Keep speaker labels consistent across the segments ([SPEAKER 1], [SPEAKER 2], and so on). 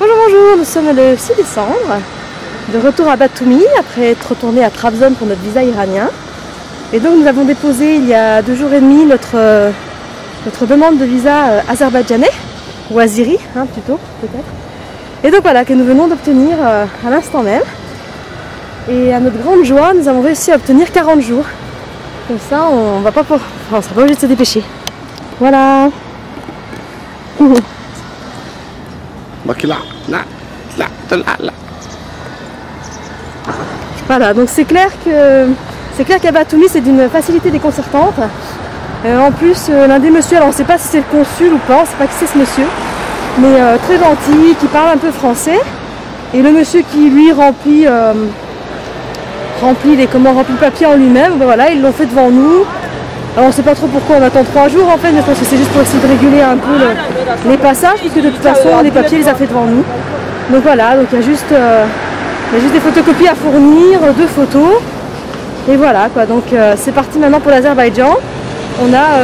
[SPEAKER 1] Bonjour, bonjour, nous sommes le 6 décembre, de retour à Batumi après être retourné à Trabzon pour notre visa iranien. Et donc nous avons déposé il y a 2 jours et demi notre demande de visa azerbaïdjanais, ou aziri plutôt peut-être. Et donc voilà, que nous venons d'obtenir à l'instant même. Et à notre grande joie, nous avons réussi à obtenir 40 jours. Comme ça, on ne sera pas obligé de se dépêcher. Voilà. Voilà, donc c'est clair qu'à Batumi c'est d'une facilité déconcertante. En plus, l'un des messieurs, alors on ne sait pas si c'est le consul ou pas, on ne sait pas qui c'est ce monsieur, mais très gentil, qui parle un peu français. Et le monsieur qui lui remplit le papier en lui-même, ben voilà, ils l'ont fait devant nous. Alors on ne sait pas trop pourquoi on attend 3 jours en fait, mais je pense que c'est juste pour essayer de réguler un peu les passages, puisque de toute façon les papiers les a fait devant nous. Donc voilà, donc il y a juste des photocopies à fournir, 2 photos. Et voilà quoi, donc c'est parti maintenant pour l'Azerbaïdjan. On a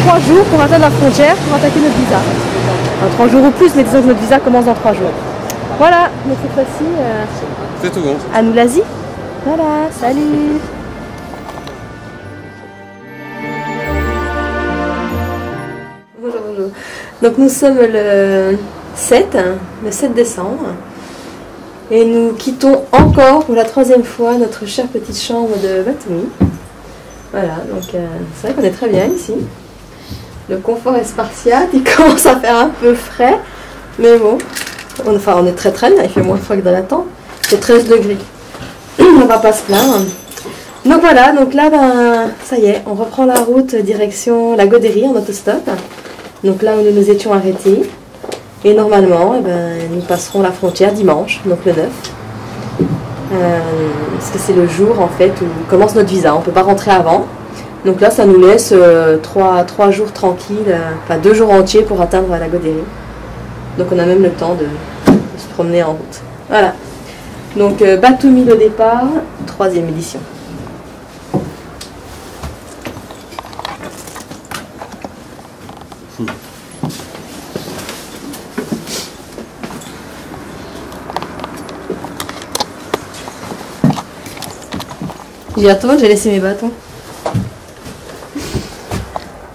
[SPEAKER 1] 3 jours pour atteindre la frontière pour attaquer notre visa. Enfin, 3 jours ou plus, mais disons que notre visa commence dans 3 jours. Voilà, donc cette fois-ci,
[SPEAKER 2] c'est tout bon.
[SPEAKER 1] À nous l'Asie. Voilà, salut. Bonjour. Donc nous sommes le 7 décembre et nous quittons encore pour la 3e fois notre chère petite chambre de Batumi. Voilà, donc c'est vrai qu'on est très bien ici. Le confort est spartiate, il commence à faire un peu frais, mais bon, on est très bien, il fait moins froid que dans la tente, c'est 13 degrés. On va pas se plaindre. Donc voilà, donc là, ça y est, on reprend la route direction la Godéry en autostop. Donc là où nous nous étions arrêtés. Et normalement, nous passerons la frontière dimanche, donc le 9. Parce que c'est le jour en fait où commence notre visa, on ne peut pas rentrer avant. Donc là, ça nous laisse 3 jours tranquilles, enfin 2 jours entiers pour atteindre la Godéry. Donc on a même le temps de se promener en route. Voilà. Donc Batumi le départ, 3e édition. J'ai laissé mes bâtons.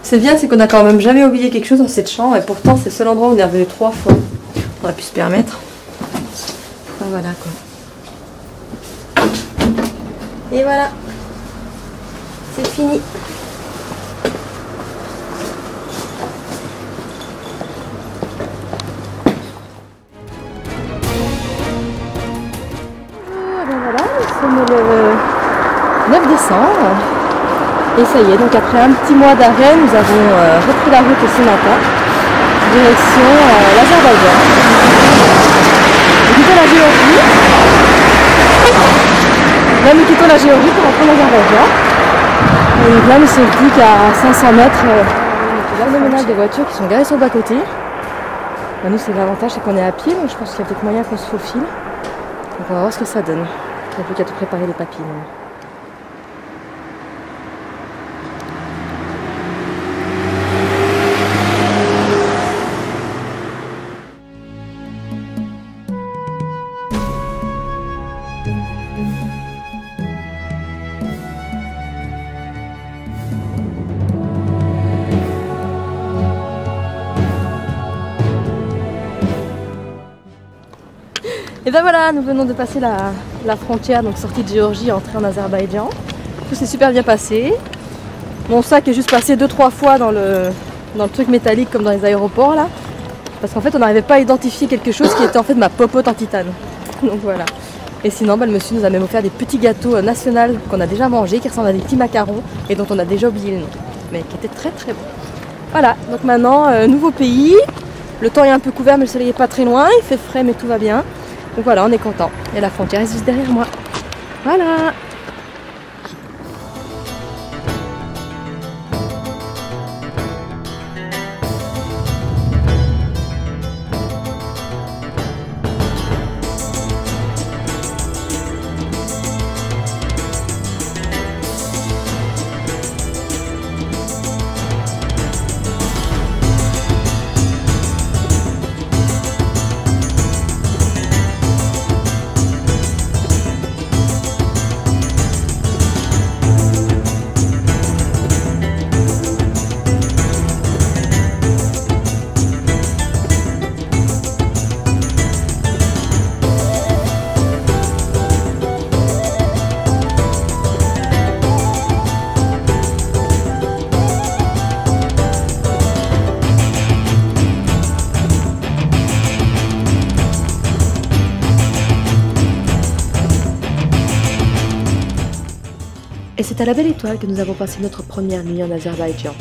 [SPEAKER 1] C'est bien, c'est qu'on n'a quand même jamais oublié quelque chose dans cette chambre et pourtant c'est le seul endroit où on est revenu 3 fois. On a pu se permettre. Enfin, voilà quoi. Et voilà. C'est fini. Voilà, nous sommes le 9 décembre. Et ça y est, donc après un petit mois d'arrêt, nous avons repris la route ce matin, direction l'Azerbaïdjan. Nous quittons la Géorgie. Là, nous quittons la Géorgie pour reprendre l'Azerbaïdjan. Et donc là, nous sommes plus qu'à 500 mètres. Là, le ménage des voitures qui sont garées sur le bas-côté. Bah, nous, c'est l'avantage, c'est qu'on est à pied, donc je pense qu'il y a peut-être moyen qu'on se faufile. Donc on va voir ce que ça donne. Il n'y a plus qu'à te préparer les papiers. Et ben voilà, nous venons de passer la frontière, donc sortie de Géorgie, entrée en Azerbaïdjan. Tout s'est super bien passé. Mon sac est juste passé 2-3 fois dans le truc métallique comme dans les aéroports là. Parce qu'en fait on n'arrivait pas à identifier quelque chose qui était en fait ma popote en titane. Donc voilà. Et sinon le monsieur nous a même offert des petits gâteaux nationaux qu'on a déjà mangés, qui ressemblent à des petits macarons et dont on a déjà oublié le nom. Mais qui étaient très très bons. Voilà, donc maintenant nouveau pays. Le temps est un peu couvert mais le soleil n'est pas très loin, il fait frais mais tout va bien. Donc voilà, on est content. Et la frontière est juste derrière moi. Voilà. c'est à la Belle Étoile que nous avons passé notre première nuit en Azerbaïdjan.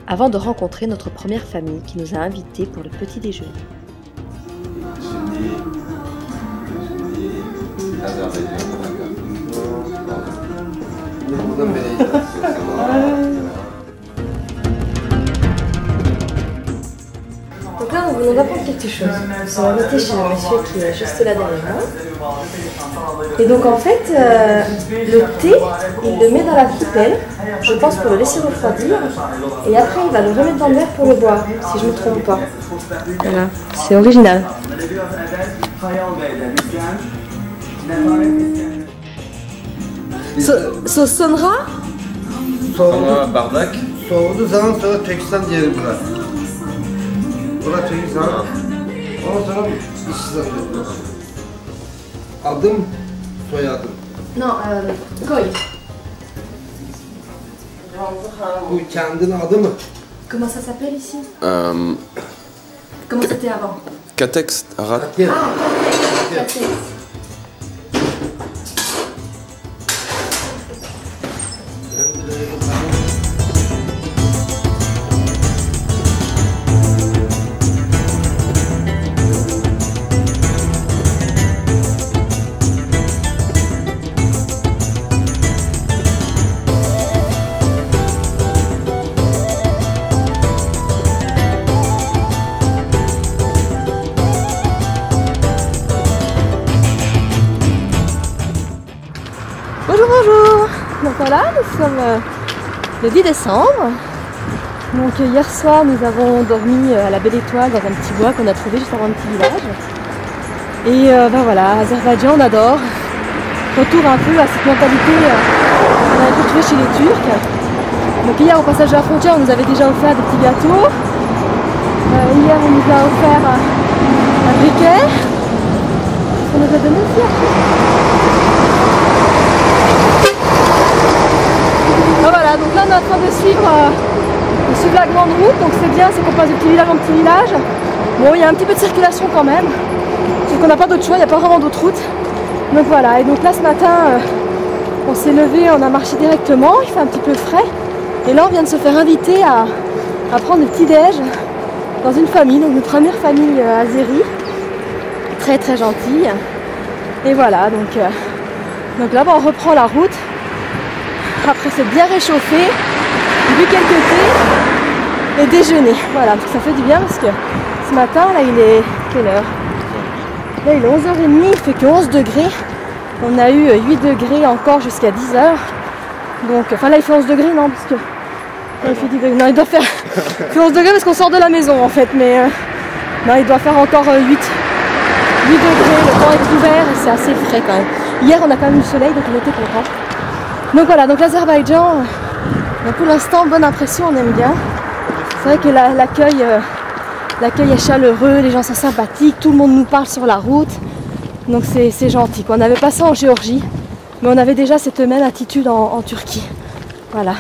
[SPEAKER 1] Avant de rencontrer notre première famille qui nous a invités pour le petit déjeuner. Donc là, nous voulons apprendre quelque chose. Nous sommes invités chez le monsieur qui est juste là derrière moi. Et donc en fait, le thé, il le met dans la coupelle, je pense pour le laisser refroidir. Et après, il va le remettre dans le verre pour le boire, si je ne me trompe pas. Voilà, c'est original. Sonra?
[SPEAKER 2] Sonra bardak.
[SPEAKER 3] Soğudu zaman sonra Türkistan diyelim bura. Bura Türkistan. Ondan sonra İstisna diyelim. Adım, soyadım.
[SPEAKER 1] Non, Koy.
[SPEAKER 3] Bu kendin adı mı?
[SPEAKER 1] Comment ça s'appelle ici? Comment c'était avant?
[SPEAKER 2] Katex, Arat.
[SPEAKER 3] Gel.
[SPEAKER 1] Bonjour. Donc voilà, nous sommes le 10 décembre. Donc hier soir, nous avons dormi à la Belle Étoile dans un petit bois qu'on a trouvé juste avant un petit village. Et ben voilà, Azerbaïdjan, on adore. Retour un peu à cette mentalité qu'on a un peu trouvée chez les Turcs. Donc hier, au passage de la frontière, on nous avait déjà offert des petits gâteaux. Hier, on nous a offert un briquet. On nous a donné aussi Ah, voilà, donc là on est en train de suivre la grande route, donc c'est bien, c'est qu'on passe de petit village en petit village. Bon, il y a un petit peu de circulation quand même, sauf qu'on n'a pas d'autre choix, il n'y a pas vraiment d'autre route. Donc voilà, et donc là ce matin, on s'est levé, on a marché directement, il fait un petit peu frais. Et là on vient de se faire inviter à prendre le petit déj dans une famille, donc notre première famille azérie, très très gentille. Et voilà, donc là on reprend la route. Après c'est bien réchauffé, bu quelques thés et déjeuner. Voilà, donc ça fait du bien parce que ce matin, là il est quelle heure? Là il est 11h30, il fait que 11 degrés. On a eu 8 degrés encore jusqu'à 10h. Donc, enfin là il fait 11 degrés, non, parce que là, il fait 10 degrés. Non, il doit faire il fait 11 degrés parce qu'on sort de la maison en fait, mais non, il doit faire encore 8 degrés, le temps est ouvert et c'est assez frais quand même. Hier on a quand même eu le soleil, donc on était contents. Donc voilà, donc l'Azerbaïdjan, pour l'instant, bonne impression, on aime bien. C'est vrai que l'accueil est chaleureux, les gens sont sympathiques, tout le monde nous parle sur la route. Donc c'est gentil. On avait pas ça en Géorgie, mais on avait déjà cette même attitude en Turquie. Voilà.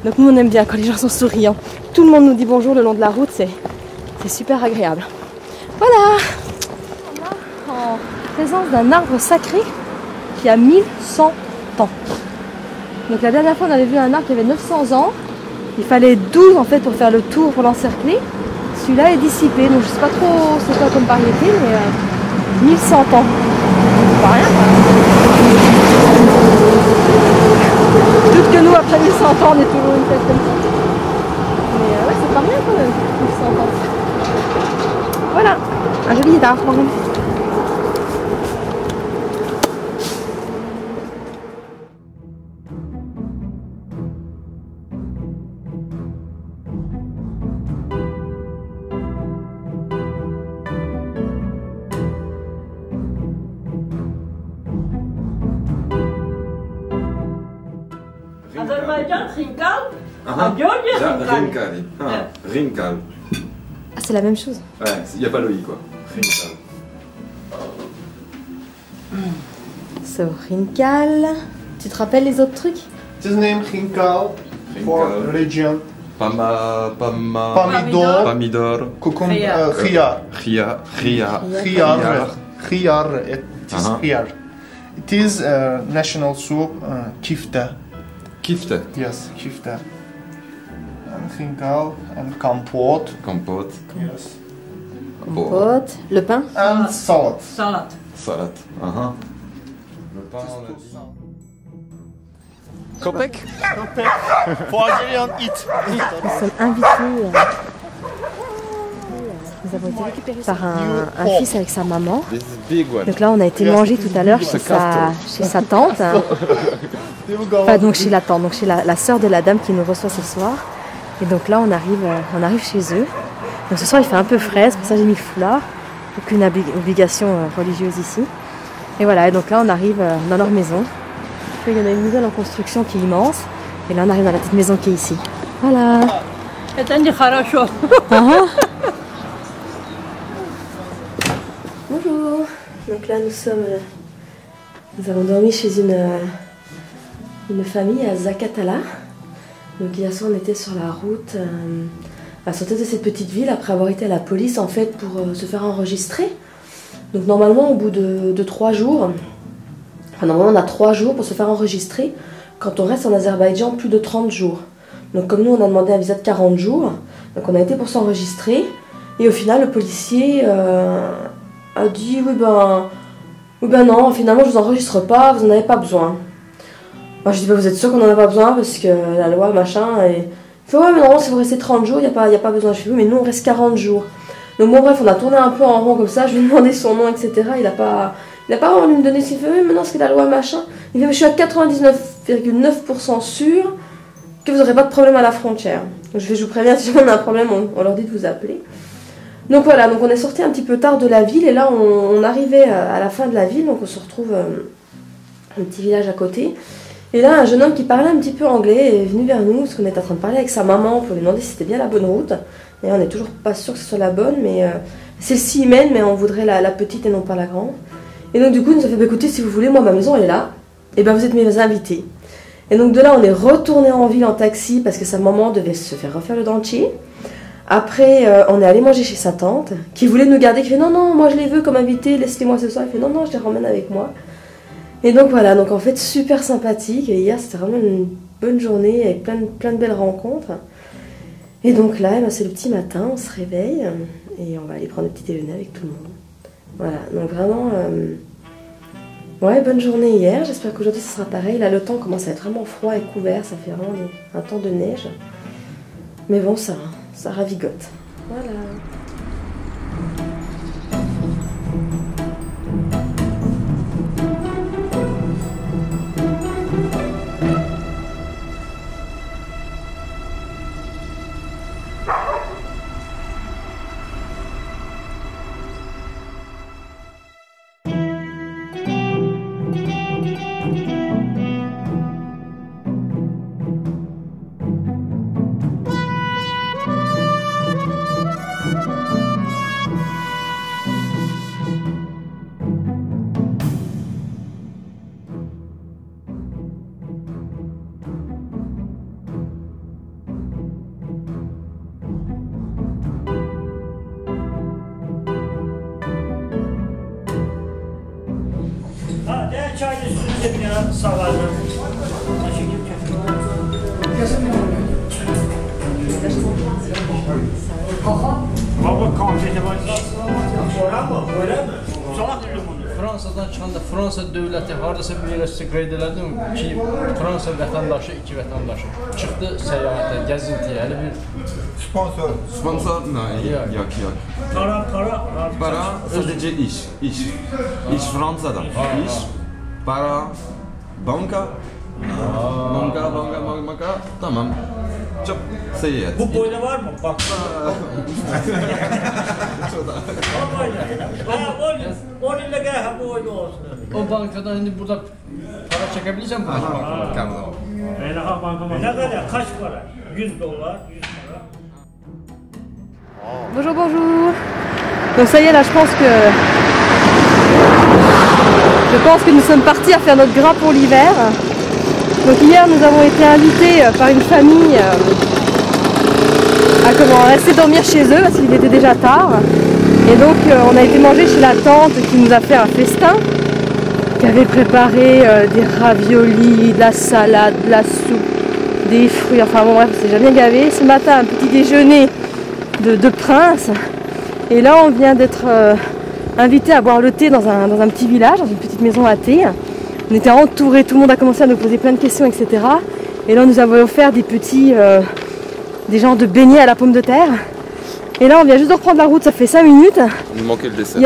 [SPEAKER 1] Donc nous on aime bien quand les gens sont souriants. Tout le monde nous dit bonjour le long de la route, c'est super agréable. Voilà. On est en présence d'un arbre sacré qui a 1100 ans. Donc la dernière fois on avait vu un arbre qui avait 900 ans. Il fallait 12 en fait pour faire le tour, pour l'encercler. Celui-là est dissipé, donc je sais pas trop c'est quoi comme variété, mais 1100 ans. C'est pas rien quoi. Doute que nous après 1100 ans on est toujours une tête comme ça. Mais ouais, c'est pas rien quand même, 1100 ans. Voilà, un joli arbre par contre.
[SPEAKER 4] Azerbaïdjan, Rinkal, à Géorgie,
[SPEAKER 2] Rinkal. Rinkal.
[SPEAKER 1] Ah, c'est la même chose.
[SPEAKER 2] Ouais, il n'y a pas le i quoi. Rinkal.
[SPEAKER 1] So, Rinkal. Tu te rappelles les autres trucs?
[SPEAKER 5] It is named Hinkal for religion.
[SPEAKER 2] Pomidor.
[SPEAKER 5] Khiyar. It is khiyar. It is national soup, kifte.
[SPEAKER 2] Kifte.
[SPEAKER 5] Yes, kifte. And khinkal and compote.
[SPEAKER 2] Compote.
[SPEAKER 5] Yes.
[SPEAKER 1] Compote, le pain.
[SPEAKER 5] And salad.
[SPEAKER 4] Salade.
[SPEAKER 2] Salade. Le pain, on a dit. Kopek.
[SPEAKER 5] Fajrian it.
[SPEAKER 1] Nous sommes invités. Nous avons été récupérés par un fils avec sa maman.
[SPEAKER 2] This big one.
[SPEAKER 1] Donc là, on a été manger tout à l'heure chez sa tante. Enfin, donc chez la tante, donc chez la sœur de la dame qui nous reçoit ce soir. Et donc là, on arrive chez eux. Donc ce soir, il fait un peu frais, c'est pour ça que j'ai mis le foulard. Aucune obligation religieuse ici. Et voilà, et donc là, on arrive dans leur maison. Il y en a une nouvelle en construction qui est immense. Et là, on arrive dans la petite maison qui est ici. Voilà. Bonjour. Donc là, nous avons dormi chez une famille à Zakatala. Donc hier soir, on était sur la route à sortir de cette petite ville après avoir été à la police en fait pour se faire enregistrer. Donc normalement, au bout de 3 jours, normalement on a 3 jours pour se faire enregistrer quand on reste en Azerbaïdjan plus de 30 jours. Donc comme nous, on a demandé un visa de 40 jours, donc on a été pour s'enregistrer. Et au final, le policier a dit oui ben non, finalement je vous enregistre pas, vous n'en avez pas besoin. Moi je dis bah, vous êtes sûr qu'on n'en a pas besoin parce que la loi machin et... Il fait ouais mais non si vous restez 30 jours, il n'y a pas besoin. Je fais oui mais nous on reste 40 jours. Donc bon bref on a tourné un peu en rond comme ça, je lui ai demandé son nom etc. Il n'a pas vraiment voulu me donner s'il fait oui mais non c'est la loi machin. Il fait je suis à 99,9% sûr que vous n'aurez pas de problème à la frontière. Donc je vous préviens si on a un problème on leur dit de vous appeler. Donc voilà, donc on est sorti un petit peu tard de la ville et là on arrivait à la fin de la ville, donc on se retrouve un petit village à côté. Et là un jeune homme qui parlait un petit peu anglais est venu vers nous parce qu'on était en train de parler avec sa maman pour lui demander si c'était bien la bonne route. Et on n'est toujours pas sûr que ce soit la bonne, mais celle-ci mène, mais on voudrait la petite et non pas la grande. Et donc du coup il nous a fait bah, écoutez si vous voulez, moi ma maison elle est là, et ben vous êtes mes invités. Et donc de là on est retourné en ville en taxi parce que sa maman devait se faire refaire le dentier. Après, on est allé manger chez sa tante, qui voulait nous garder, qui fait non, non, moi je les veux comme invités, laissez-les-moi ce soir. Il fait non, non, je les ramène avec moi. Et donc voilà, donc en fait, super sympathique. Et hier, c'était vraiment une bonne journée avec plein de belles rencontres. Et donc là, c'est le petit matin, on se réveille et on va aller prendre le petit déjeuner avec tout le monde. Voilà, donc vraiment, ouais, bonne journée hier. J'espère qu'aujourd'hui, ce sera pareil. Là, le temps commence à être vraiment froid et couvert, ça fait vraiment un temps de neige. Mais bon, ça ravigote. Voilà.
[SPEAKER 4] Çayın üstünde bir savarlı. Baba konfeti var. Sonra mı? Öyle mi? Sonra
[SPEAKER 6] Fransa'dan çıxanda Fransa dövləti hardasa bir yerə sizə qeyd elədim ki, Fransa vətəndaşı, 2 vətəndaşı çıxdı səyahətə, gəzintiyə, elə bir
[SPEAKER 2] Sponsor? No, yok. Para sadece iş. İş Fransa'dan. İş, para, banka. Banka. Tamam. Çok seyahat.
[SPEAKER 4] bu boyda var mı? Bak. O boyda. 10 ile gel bu boyda olsun.
[SPEAKER 6] o bankadan indi burada para çəkə bilirsən bu bankadan.
[SPEAKER 4] Ne kadar? Kaç para? 100 dolar, 100 para.
[SPEAKER 1] Bonjour, bonjour. Donc ça y est, là, je pense que nous sommes partis à faire notre grain pour l'hiver. Donc hier, nous avons été invités par une famille rester dormir chez eux parce qu'il était déjà tard. Et donc on a été manger chez la tante qui nous a fait un festin, qui avait préparé des raviolis, de la salade, de la soupe, des fruits, enfin bon bref, on s'est jamais gavé. Ce matin, un petit déjeuner de prince. Et là, on vient d'être invité à boire le thé dans un petit village, dans une petite maison à thé. On était entourés, tout le monde a commencé à nous poser plein de questions, etc. Et là, on nous avait offert des petits, des genres de beignets à la pomme de terre. Et là, on vient juste de reprendre la route, ça fait 5 minutes.
[SPEAKER 2] Il nous manquait le dessert.
[SPEAKER 1] Il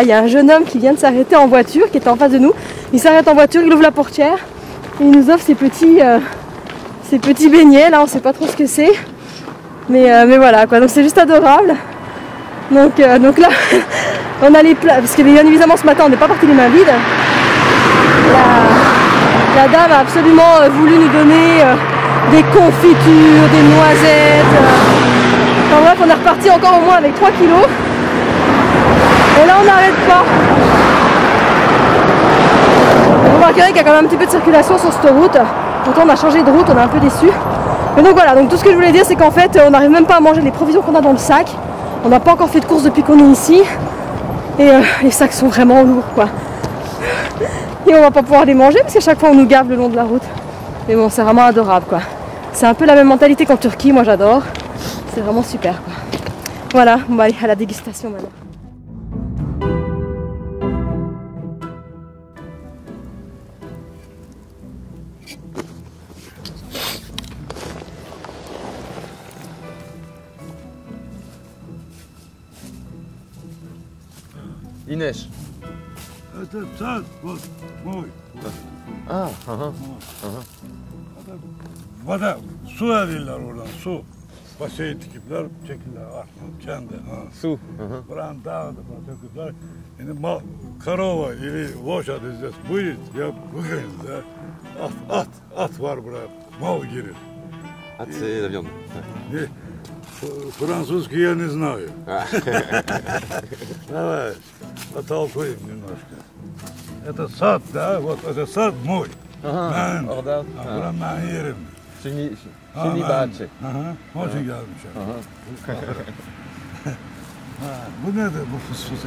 [SPEAKER 1] y a un jeune homme qui vient de s'arrêter en voiture, qui était en face de nous. Il s'arrête en voiture, il ouvre la portière et il nous offre ces petits beignets. Là, on ne sait pas trop ce que c'est. Mais voilà, quoi. Donc c'est juste adorable. Donc là, on a les plats, parce que bien évidemment ce matin, on n'est pas parti les mains vides. La dame a absolument voulu nous donner des confitures, des noisettes. Enfin bref, on est reparti encore au moins avec 3 kilos. Et là, on n'arrête pas. Vous remarquerez qu'il y a quand même un petit peu de circulation sur cette route. Pourtant, on a changé de route, on est un peu déçus. Mais donc voilà, donc tout ce que je voulais dire, c'est qu'en fait, on n'arrive même pas à manger les provisions qu'on a dans le sac. On n'a pas encore fait de course depuis qu'on est ici. Et les sacs sont vraiment lourds, quoi. Et on va pas pouvoir les manger parce qu'à chaque fois on nous gave le long de la route. Mais bon, c'est vraiment adorable, quoi. C'est un peu la même mentalité qu'en Turquie, moi j'adore. C'est vraiment super, quoi. Voilà, on va aller à la dégustation maintenant.
[SPEAKER 2] Inês.
[SPEAKER 4] Это сад, вот мой. Voda, su verirler oradan, su. Baseyi tikipler, çekirler, atlar, kendi.
[SPEAKER 2] Su.
[SPEAKER 4] Buranın dağıdı, döküpler. Şimdi Karova ili Voşa dizdes, bu ya bugün de at var buraya, mal girir.
[SPEAKER 2] Ah, c'est la viande.
[SPEAKER 4] Французский я не знаю. Давай, потолкуем немножко. Это сад, да? Вот это сад мой.
[SPEAKER 2] Orada.
[SPEAKER 4] Buram benim yerim.
[SPEAKER 2] Şimdi bahçe.
[SPEAKER 4] Hoşça gelmiş. Bu nedir bu fısfıs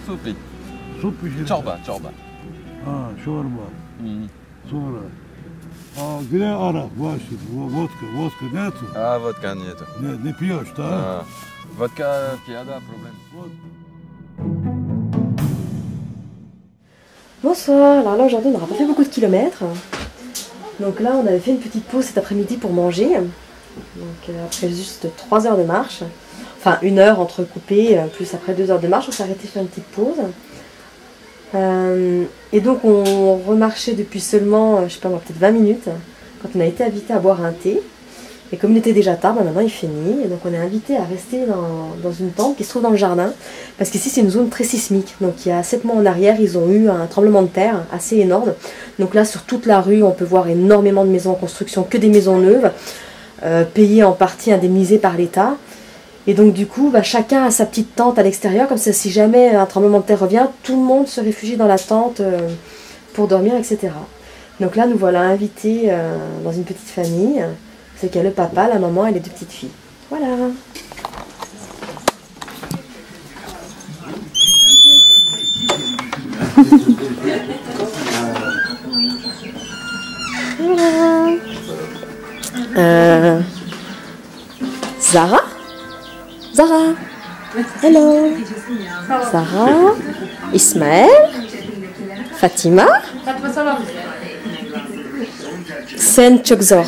[SPEAKER 2] Su pli.
[SPEAKER 4] Su pişirir.
[SPEAKER 2] Çorba.
[SPEAKER 4] Çorba. Sonra. Güne arak, başlıyor. Vodka ne tu?
[SPEAKER 2] Ah, vodka nieto.
[SPEAKER 4] Ne piješ, da?
[SPEAKER 2] Vodka pijada, problem.
[SPEAKER 1] Bonsoir, alors là aujourd'hui on n'aura pas fait beaucoup de kilomètres. Donc là on avait fait une petite pause cet après-midi pour manger. Donc après juste 3 heures de marche, enfin 1 heure entrecoupée, plus après 2 heures de marche, on s'est arrêté faire une petite pause. Et donc on remarchait depuis seulement, je sais pas moi, peut-être 20 minutes, quand on a été invité à boire un thé. Et comme il était déjà tard, maintenant il fait nuit, et donc on est invité à rester dans une tente qui se trouve dans le jardin, parce qu'ici c'est une zone très sismique. Donc il y a 7 mois en arrière, ils ont eu un tremblement de terre assez énorme. Donc là sur toute la rue, on peut voir énormément de maisons en construction, que des maisons neuves, payées en partie, indemnisées par l'État. Et donc du coup, chacun a sa petite tente à l'extérieur, comme ça si jamais un tremblement de terre revient, tout le monde se réfugie dans la tente pour dormir, etc. Donc là nous voilà invités dans une petite famille. C'est qu'il y a le papa, la maman et les 2 petites filles. Voilà. Zara? Hello. Zara? Ismaël? Fatima? Sen Chokzor.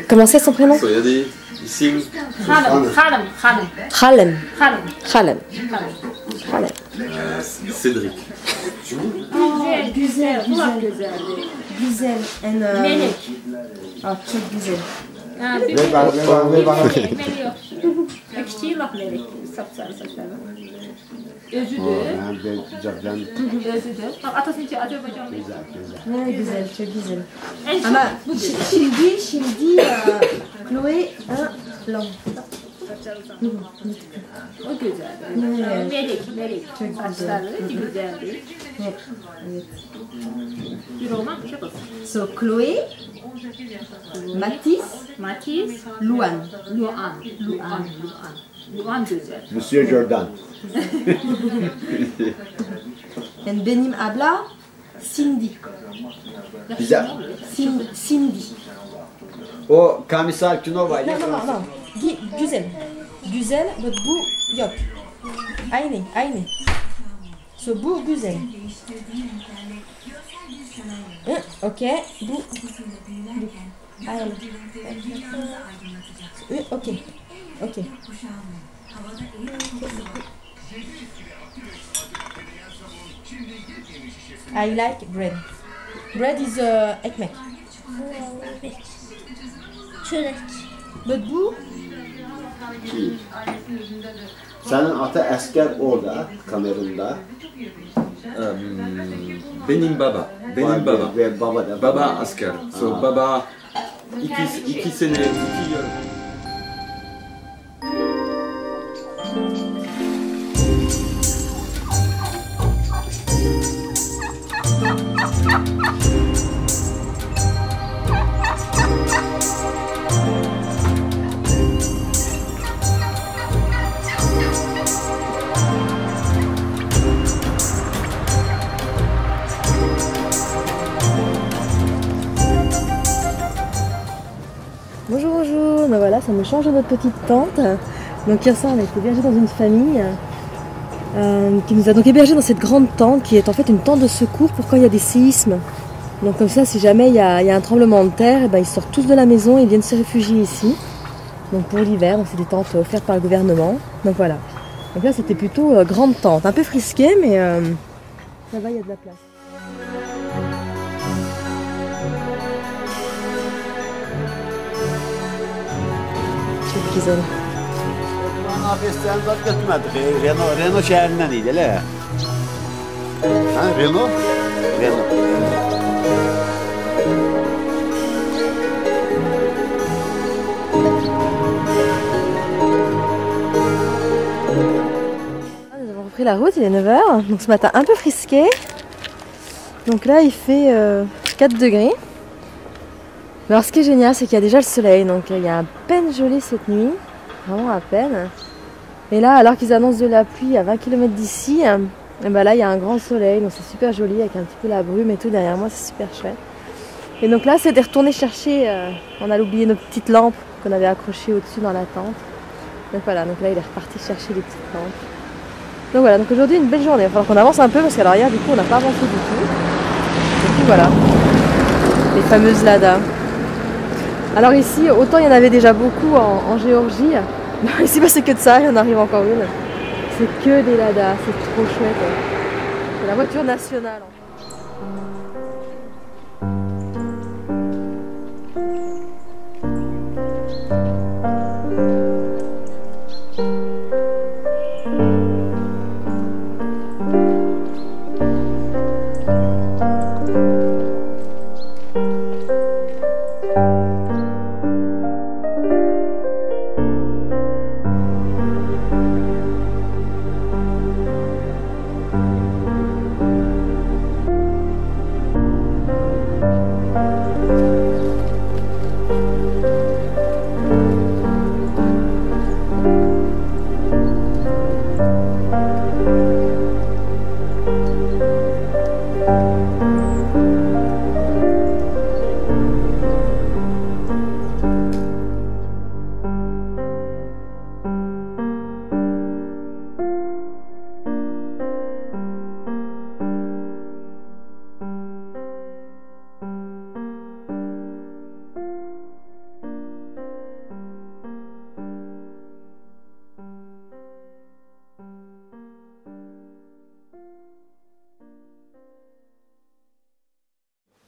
[SPEAKER 1] Comment c'est son prénom?
[SPEAKER 2] Soyadi, isim.
[SPEAKER 1] Khalem.
[SPEAKER 2] Cédric.
[SPEAKER 1] Güzel.
[SPEAKER 7] Melek.
[SPEAKER 1] Çok güzel.
[SPEAKER 7] Küçüğü laf melek. Sapsarı saçları. Özüdür. Özüdür. Atasınca Azerbaycanlı.
[SPEAKER 1] Ne güzel, çok güzel.
[SPEAKER 7] En çok
[SPEAKER 1] Ama şimdi Chloe long.
[SPEAKER 7] saçları uzanır. O güzeldir. Melek saçları güzeldir. Bir roman bir şey olsun.
[SPEAKER 1] So, Chloé, Mathis, Luan.
[SPEAKER 7] Luan güzel.
[SPEAKER 8] Monsieur Jordan.
[SPEAKER 1] And Benim abla, Cindy.
[SPEAKER 8] Bize
[SPEAKER 1] Cindy.
[SPEAKER 8] o Komisar Künova ile
[SPEAKER 1] No. Güzel. Güzel, but bu yok. Aynı. So, bu güzel. Okay, bu. Aynı. Okay. I like bread. Bread is ekmek.
[SPEAKER 9] Çörek.
[SPEAKER 1] But bu
[SPEAKER 8] senin ata asker orada Kamerun'da.
[SPEAKER 2] Benim baba. Benim baba.
[SPEAKER 8] Ve baba da.
[SPEAKER 2] Baba asker. So baba 2 sene 2 yıl.
[SPEAKER 1] Bonjour, ben voilà, ça me change de notre petite tente. Donc hier soir on a été hébergés dans une famille qui nous a donc hébergés dans cette grande tente qui est en fait une tente de secours pour quand il y a des séismes. Donc comme ça, si jamais il y a un tremblement de terre, ben, ils sortent tous de la maison et viennent se réfugier ici. Donc pour l'hiver, c'est des tentes offertes par le gouvernement. Donc voilà. Donc là c'était plutôt grande tente, un peu frisqué mais ça va, il y a de la place. Çok güzel.
[SPEAKER 8] Nafeslerini zat götürmedik. Renault şehrinden iyiydi hele. Ha Renault? Renault.
[SPEAKER 1] Nous avons repris la route, il est 9h, donc ce matin un peu frisqué. Donc là il fait 4 degrés. Alors ce qui est génial, c'est qu'il y a déjà le soleil, donc il y a à peine gelé cette nuit, vraiment à peine. Et là, alors qu'ils annoncent de la pluie à 20 km d'ici, et ben là il y a un grand soleil, donc c'est super joli avec un petit peu la brume et tout derrière moi, c'est super chouette. Et donc là, c'était retourner chercher, on a oublié nos petites lampes qu'on avait accrochées au-dessus dans la tente. Donc voilà, donc là il est reparti chercher les petites lampes. Donc voilà, donc aujourd'hui une belle journée, il va falloir qu'on avance un peu parce qu'alors hier du coup on n'a pas avancé du tout. Et puis voilà, les fameuses Lada. Alors ici, autant il y en avait déjà beaucoup en Géorgie, ici bah, c'est que de ça, il y en arrive encore une. C'est que des Lada, c'est trop chouette. C'est la voiture nationale.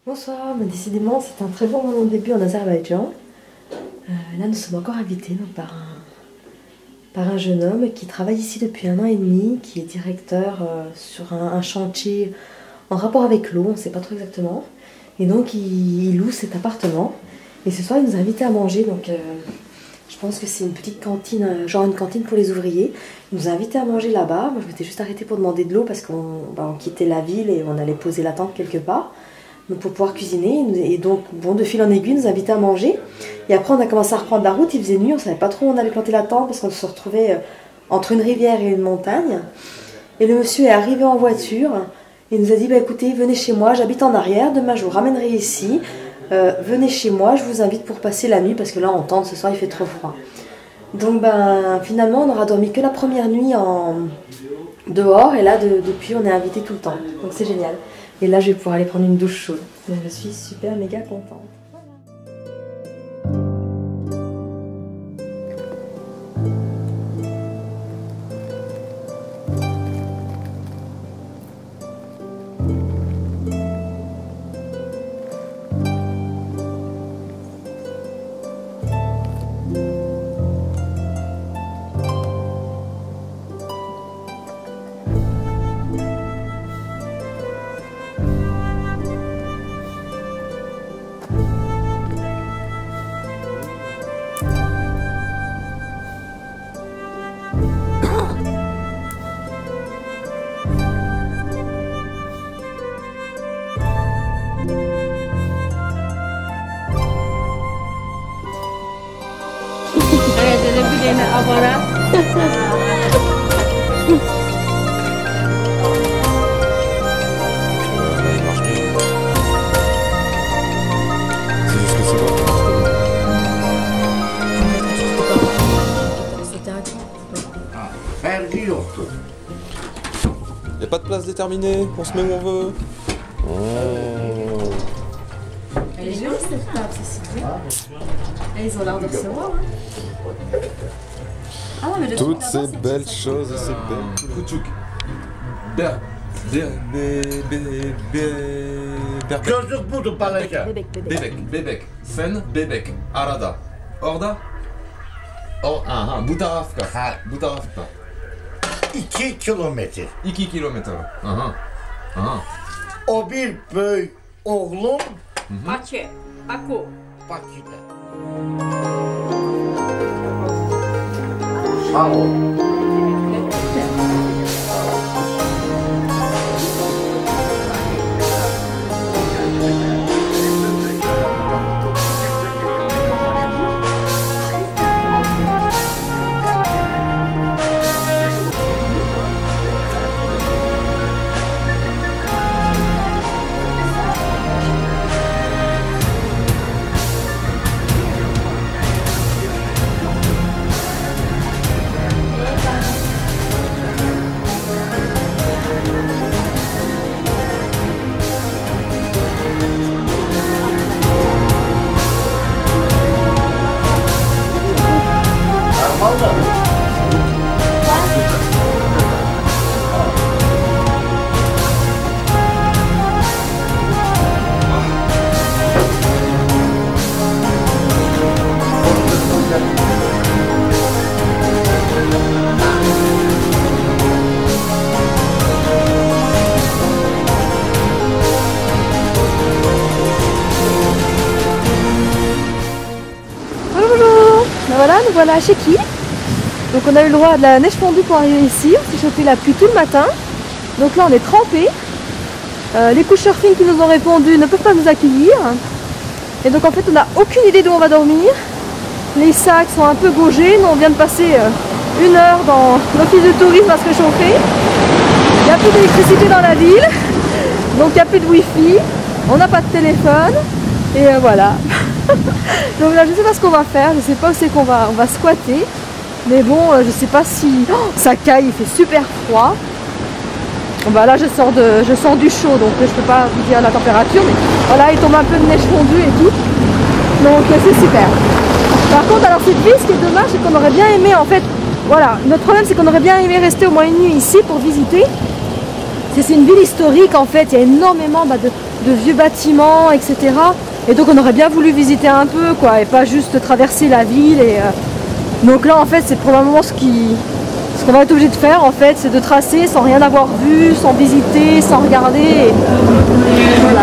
[SPEAKER 1] Bonsoir, mais décidément c'est un très bon début en Azerbaïdjan. Là nous sommes encore invités donc, par un jeune homme qui travaille ici depuis 1 an et demi, qui est directeur sur un chantier en rapport avec l'eau, on ne sait pas trop exactement. Et donc il loue cet appartement. Et ce soir il nous a invités à manger, donc Je pense que c'est une petite cantine, genre une cantine pour les ouvriers. Ils nous ont invités à manger là-bas. Moi, je m'étais juste arrêtée pour demander de l'eau parce qu'on quittait la ville et on allait poser la tente quelque part. Donc pour pouvoir cuisiner. Et donc, bon, de fil en aiguille, ils nous invitaient à manger. Et après, on a commencé à reprendre la route. Il faisait nuit, on ne savait pas trop où on allait planter la tente parce qu'on se retrouvait entre une rivière et une montagne. Et le monsieur est arrivé en voiture et nous a dit, bah, écoutez, venez chez moi, j'habite en arrière, demain je vous ramènerai ici. Venez chez moi, je vous invite pour passer la nuit parce que là en tente ce soir il fait trop froid. Donc ben finalement on n'aura dormi que la première nuit dehors et là depuis on est invité tout le temps. Donc c'est génial. Et là je vais pouvoir aller prendre une douche chaude. Je suis super méga contente.
[SPEAKER 2] Y a pas de place déterminée, on se met où on veut.
[SPEAKER 1] Elle est jolie cette table, c'est bien. Ils ont l'air de recevoir. Ah non, mais
[SPEAKER 2] toutes ces belles choses et ces belles kouchouk.
[SPEAKER 3] Çocuk budur Balaka.
[SPEAKER 2] Bebek. Sen bebek. Arada. Orada. Aha, bu tarafta. Bu tarafta.
[SPEAKER 3] 2 kilometre.
[SPEAKER 2] 2 kilometre. Aha.
[SPEAKER 3] O bir böyük oğlum
[SPEAKER 7] Baku.
[SPEAKER 3] Bakü'de. Sağ ol.
[SPEAKER 1] Voilà, nous voilà à Chéki. Donc on a eu le droit à de la neige fondue pour arriver ici. On s'est chopé la pluie tout le matin. Donc là on est trempés. Les couchsurfing qui nous ont répondu ne peuvent pas nous accueillir. Et donc en fait on n'a aucune idée d'où on va dormir. Les sacs sont un peu gaugés. Nous on vient de passer 1 heure dans l'office de tourisme à se réchauffer. Il n'y a plus d'électricité dans la ville. Donc il n'y a plus de wifi. On n'a pas de téléphone. Et voilà. Donc là je sais pas ce qu'on va faire, je sais pas où c'est qu'on va squatter. Mais bon, je sais pas si... Oh, ça caille, il fait super froid. Bon, bah là je sors du chaud, donc je peux pas vous dire la température. Mais voilà, il tombe un peu de neige fondue et tout. Donc c'est super. Par contre, alors cette ville, ce qui est dommage, c'est qu'on aurait bien aimé en fait... Voilà, notre problème c'est qu'on aurait bien aimé rester au moins une nuit ici pour visiter. C'est une ville historique en fait, il y a énormément de vieux bâtiments, etc. Et donc on aurait bien voulu visiter un peu quoi, et pas juste traverser la ville. Et donc là en fait c'est probablement ce qu'on va être obligé de faire en fait, c'est de tracer sans rien avoir vu, sans visiter, sans regarder. Et voilà.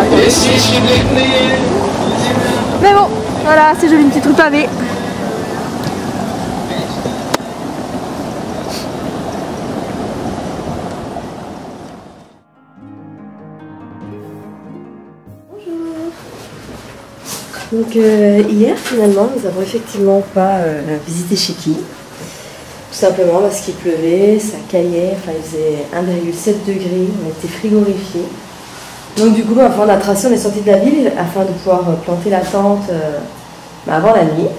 [SPEAKER 1] Mais bon, voilà, c'est joli, une petite rue pavée. Donc hier finalement nous n'avons effectivement pas visité chez qui. Tout simplement parce qu'il pleuvait, ça caillait, enfin il faisait 1,7 degrés, on était frigorifiés. Donc du coup on a tracé, on est sorti de la ville afin de pouvoir planter la tente avant la nuit.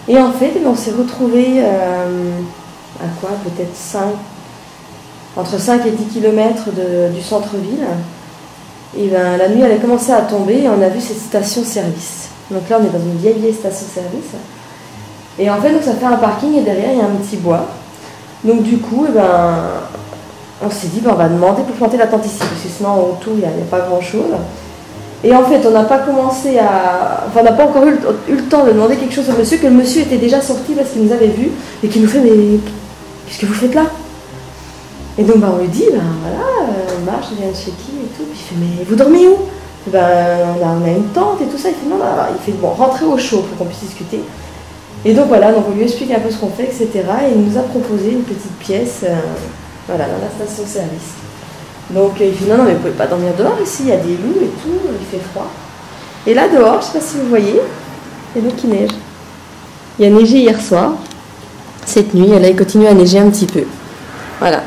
[SPEAKER 1] Et en fait on s'est retrouvés à quoi, peut-être entre 5 et 10 km du centre-ville. Et ben, la nuit elle a commencé à tomber et on a vu cette station-service. Donc là on est dans une vieille station-service. Et en fait donc, ça fait un parking et derrière il y a un petit bois. Donc du coup on s'est dit on va demander pour planter la tente ici parce que sinon autour il n'y a pas grand chose. Et en fait on n'a pas commencé on n'a pas encore eu le temps de demander quelque chose au monsieur, que le monsieur était déjà sorti parce qu'il nous avait vus et qu'il nous fait mais qu'est-ce que vous faites là? Et donc on lui dit voilà, on marche, on vient de chez qui et tout. Puis il fait mais vous dormez où? On a une tente et tout ça. Il fait non, il fait bon, rentrez au chaud pour qu'on puisse discuter. Et donc voilà, donc on lui explique un peu ce qu'on fait, etc. Et il nous a proposé une petite pièce, voilà, dans la station-service. Donc il fait non, mais vous pouvez pas dormir dehors ici, il y a des loups et tout, il fait froid. Et là dehors, je sais pas si vous voyez, et donc il neige. Il y a neigé hier soir, cette nuit, et là il continue à neiger un petit peu. Voilà.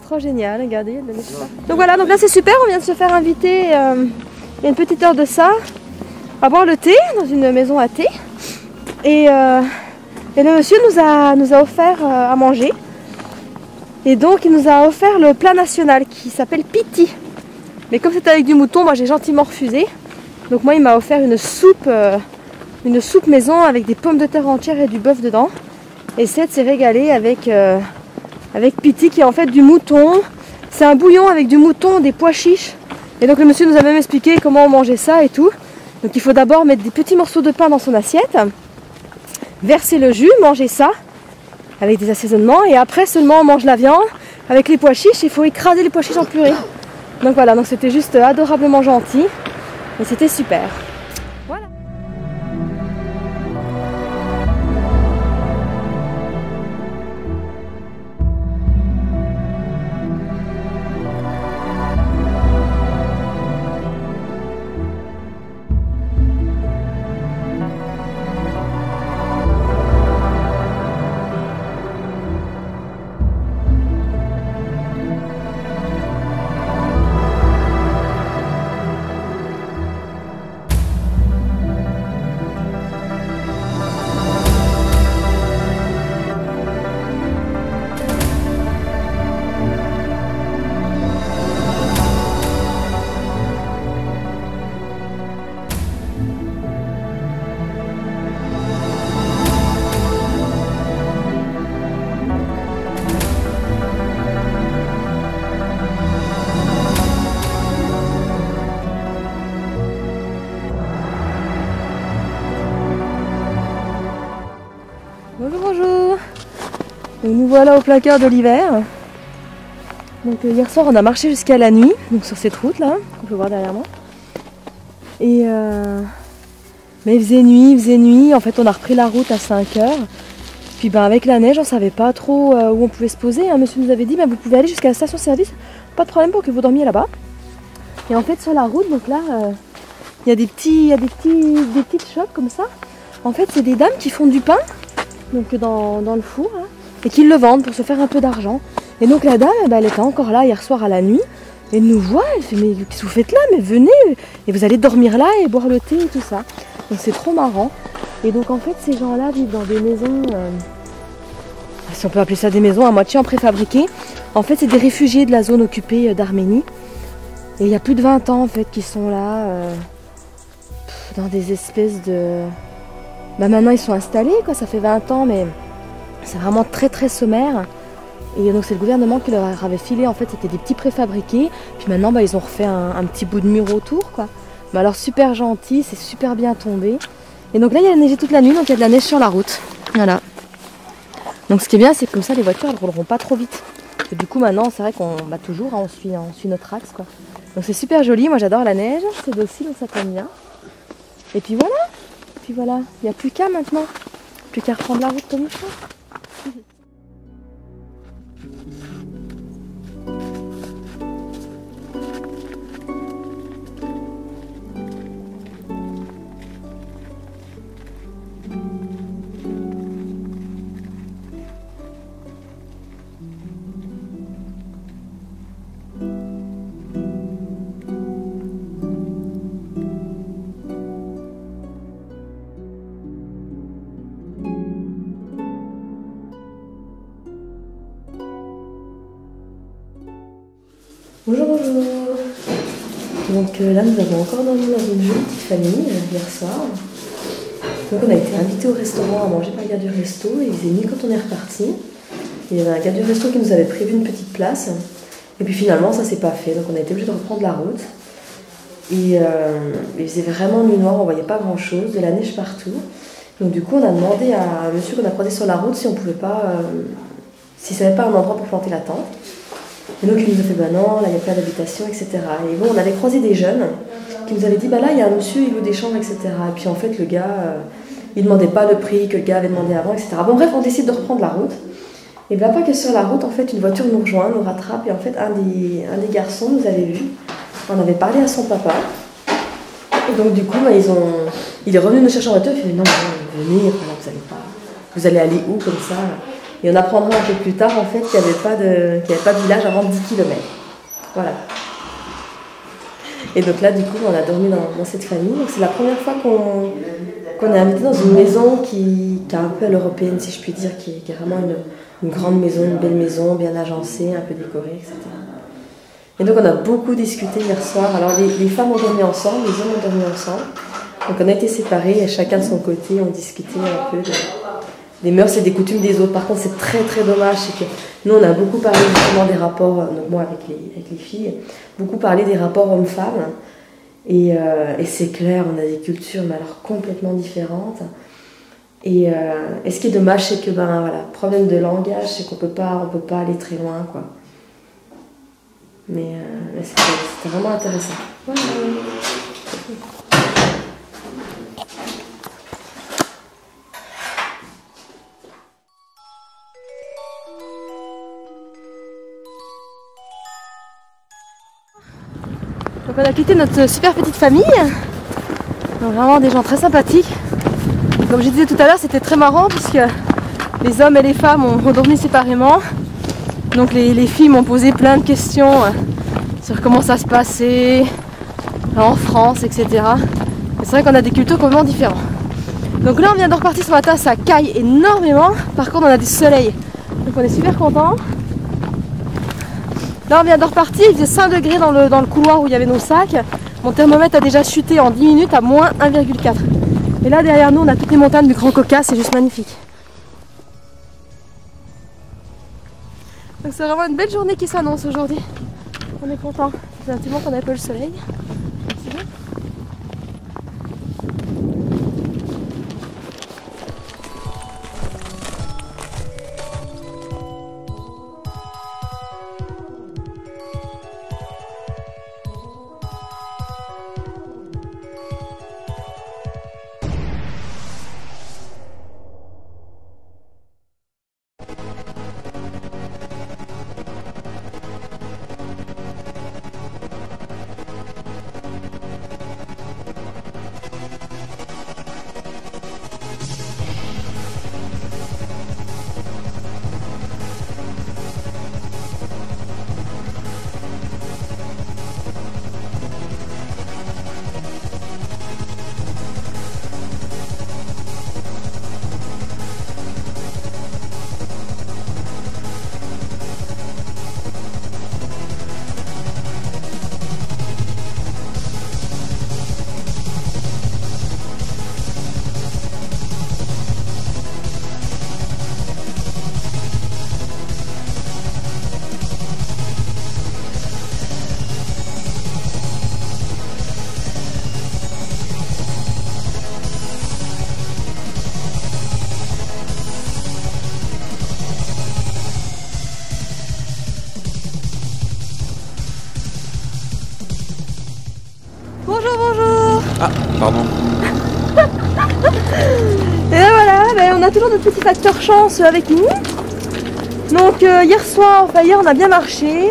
[SPEAKER 1] Trop génial, regardez, il y a de la neige. Donc voilà, donc là c'est super, on vient de se faire inviter il y a une petite heure de ça à boire le thé dans une maison à thé. Et le monsieur nous a offert à manger. Et donc il nous a offert le plat national qui s'appelle Piti. Mais comme c'était avec du mouton, moi j'ai gentiment refusé. Donc moi il m'a offert une soupe maison avec des pommes de terre entières et du bœuf dedans. Et Seth s'est régalé avec Piti qui est en fait du mouton. C'est un bouillon avec du mouton, des pois chiches. Et donc le monsieur nous a même expliqué comment on mangeait ça et tout. Donc il faut d'abord mettre des petits morceaux de pain dans son assiette, verser le jus, manger ça avec des assaisonnements et après seulement on mange la viande avec les pois chiches. Il faut écraser les pois chiches en purée. Donc voilà, donc c'était juste adorablement gentil et c'était super. Voilà. Bonjour. Donc nous voilà au plein cœur de l'hiver. Donc hier soir on a marché jusqu'à la nuit, donc sur cette route là, qu'on peut voir derrière moi. Et mais il faisait nuit, en fait on a repris la route à 5 h. Puis avec la neige on savait pas trop où on pouvait se poser. Un monsieur nous avait dit vous pouvez aller jusqu'à la station-service, pas de problème pour que vous dormiez là-bas. Et en fait sur la route, donc là il y a des petites shops comme ça. En fait, c'est des dames qui font du pain, donc dans le four, hein, et qui le vendent pour se faire un peu d'argent. Et donc la dame, elle était encore là hier soir à la nuit, et elle nous voit, elle fait mais qu'est-ce que vous faites là? Mais venez, et vous allez dormir là et boire le thé et tout ça. Donc c'est trop marrant. Et donc en fait, ces gens-là vivent dans des maisons, si on peut appeler ça des maisons, à moitié en préfabriqué. En fait, c'est des réfugiés de la zone occupée d'Arménie. Et il y a plus de 20 ans en fait qu'ils sont là, dans des espèces de... Bah maintenant ils sont installés, quoi, ça fait 20 ans, mais c'est vraiment très très sommaire. Et donc c'est le gouvernement qui leur avait filé, en fait c'était des petits préfabriqués. Puis maintenant ils ont refait un petit bout de mur autour, quoi. Mais alors super gentil, c'est super bien tombé. Et donc là il y a neigé toute la nuit, donc il y a de la neige sur la route. Voilà. Donc ce qui est bien, c'est que comme ça les voitures elles rouleront pas trop vite. Et du coup maintenant c'est vrai qu'on toujours, hein, on suit notre axe, quoi. Donc c'est super joli, moi j'adore la neige, c'est docile donc ça tombe bien. Et puis voilà. Puis voilà, il n'y a plus qu'à maintenant. Plus qu'à reprendre la route comme il faut. Bonjour, bonjour. Donc là, nous avons encore dormi dans une jolie petite famille hier soir. Donc on a été invités au restaurant à manger par le gars du resto. Il faisait nuit quand on est reparti. Il y avait un gars du resto qui nous avait prévu une petite place. Et puis finalement, ça s'est pas fait. Donc on a été obligé de reprendre la route. Et il faisait vraiment nuit noire, on voyait pas grand chose, de la neige partout. Donc du coup, on a demandé à un monsieur qu'on a croisé sur la route si on pouvait pas, s'il savait pas un endroit pour planter la tente. Et donc il nous a fait bah non, là il n'y a pas d'habitation, etc. Et bon, on avait croisé des jeunes qui nous avaient dit bah là il y a un monsieur, il loue des chambres, etc. Et puis en fait le gars, il demandait pas le prix que le gars avait demandé avant, etc. Bon bref, on décide de reprendre la route. Et bien pas que sur la route, en fait une voiture nous rejoint, nous rattrape, et en fait un des garçons nous avait vus. On avait parlé à son papa. Et donc du coup bah, il est revenu nous chercher en voiture, il fait non, venez, vous allez aller où comme ça? Et on apprendra un peu plus tard en fait qu'il n'y avait pas de village avant 10 km. Voilà. Et donc là du coup on a dormi dans cette famille. Donc c'est la première fois qu'on est invité dans une maison qui est un peu à l'européenne si je puis dire, qui est vraiment une grande maison, une belle maison, bien agencée, un peu décorée, etc. Et donc on a beaucoup discuté hier soir. Alors les femmes ont dormi ensemble, les hommes ont dormi ensemble. Donc on a été séparés et chacun de son côté, on discutait un peu des mœurs et des coutumes des autres. Par contre, c'est très très dommage, c'est que nous on a beaucoup parlé justement des rapports, donc moi avec les filles, beaucoup parlé des rapports hommes-femmes. Et c'est clair, on a des cultures mais alors complètement différentes. Et ce qui est dommage, c'est que voilà, problème de langage, c'est qu'on peut pas aller très loin, quoi. Mais c'était vraiment intéressant. Voilà. Donc on a quitté notre super petite famille. Donc vraiment des gens très sympathiques. Comme je disais tout à l'heure, c'était très marrant puisque les hommes et les femmes ont dormi séparément. Donc les filles m'ont posé plein de questions sur comment ça se passait en France, etc. Et c'est vrai qu'on a des cultures complètement différentes. Donc là on vient de repartir ce matin, ça caille énormément. Par contre on a du soleil. Donc on est super contents. Là on vient de repartir, il faisait 5 degrés dans le couloir où il y avait nos sacs. Mon thermomètre a déjà chuté en 10 minutes à moins 1,4. Et là derrière nous on a toutes les montagnes du Grand Caucase, c'est juste magnifique. Donc c'est vraiment une belle journée qui s'annonce aujourd'hui. On est content. C'est un petit moment qu'on a pas le soleil. Bonjour, bonjour.
[SPEAKER 2] Ah, pardon.
[SPEAKER 1] Et là, voilà, ben, on a toujours notre petit facteur chance avec nous. Donc hier soir, enfin hier on a bien marché.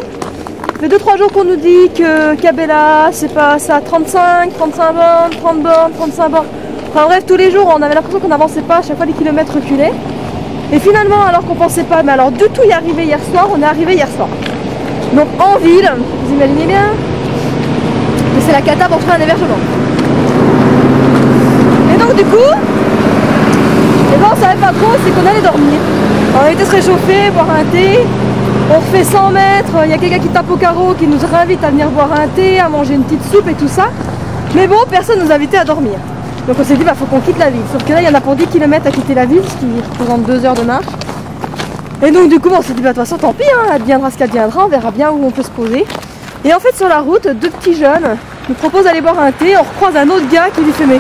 [SPEAKER 1] Ça fait 2-3 jours qu'on nous dit que Cabela c'est pas ça, 35 bornes, 30 bornes, 35 bornes. Enfin bref, tous les jours on avait l'impression qu'on n'avançait pas, à chaque fois les kilomètres reculaient. Et finalement, alors qu'on pensait pas, mais alors du tout y arriver hier soir, on est arrivé hier soir. Donc en ville, vous imaginez bien que c'est la cata pour trouver un hébergement. Et donc du coup, et ben, on savait pas trop, c'est qu'on allait dormir. On était se réchauffer, boire un thé. On refait 100 mètres, il y a quelqu'un qui tape au carreau, qui nous réinvite à venir boire un thé, à manger une petite soupe et tout ça. Mais bon, personne nous invitait à dormir. Donc on s'est dit, bah faut qu'on quitte la ville. Sauf que là, il y en a pour 10 km à quitter la ville, ce qui représente 2 heures de marche. Et donc du coup, on s'est dit, bah de toute façon, tant pis, hein, adviendra ce qu'adviendra, on verra bien où on peut se poser. Et en fait, sur la route, 2 petits jeunes nous proposent d'aller boire un thé. On recroise un autre gars qui lui fait, mais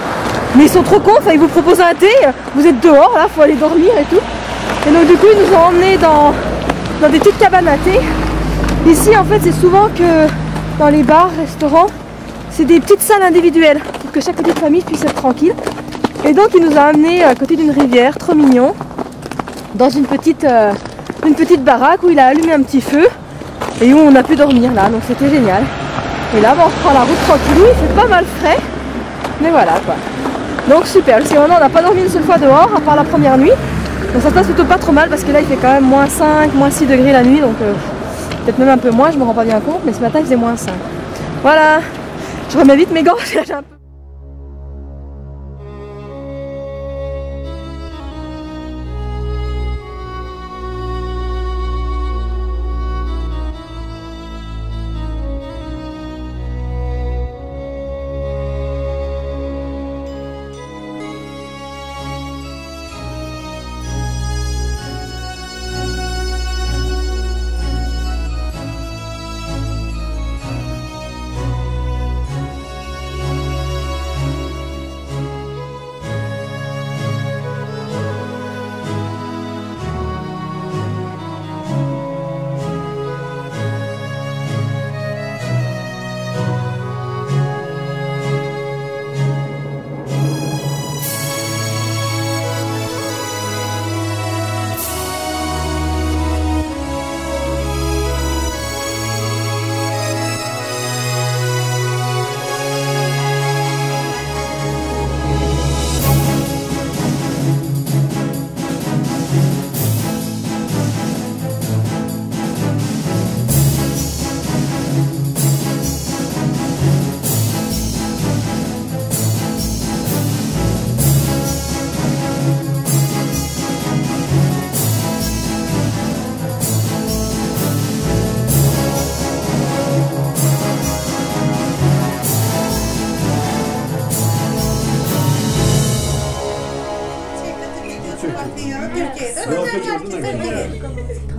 [SPEAKER 1] ils sont trop cons, enfin, ils vous proposent un thé, vous êtes dehors, là, faut aller dormir et tout. Et donc du coup, ils nous ont emmenés dans des petites cabanes à thé. Ici, en fait, c'est souvent que dans les bars, restaurants, c'est des petites salles individuelles pour que chaque petite famille puisse être tranquille. Et donc, il nous a amenés à côté d'une rivière, trop mignon, dans une petite baraque où il a allumé un petit feu et où on a pu dormir là. Donc, c'était génial. Et là, on reprend la route tranquillou. Il fait pas mal frais, mais voilà quoi. Donc, super. Parce que maintenant, on n'a pas dormi une seule fois dehors, à part la première nuit. Donc ça se passe plutôt pas trop mal parce que là il fait quand même moins 5, moins 6 degrés la nuit, donc peut-être même un peu moins, je me rends pas bien compte, mais ce matin il faisait moins 5. Voilà, je remets vite mes gants, j'ai un peu...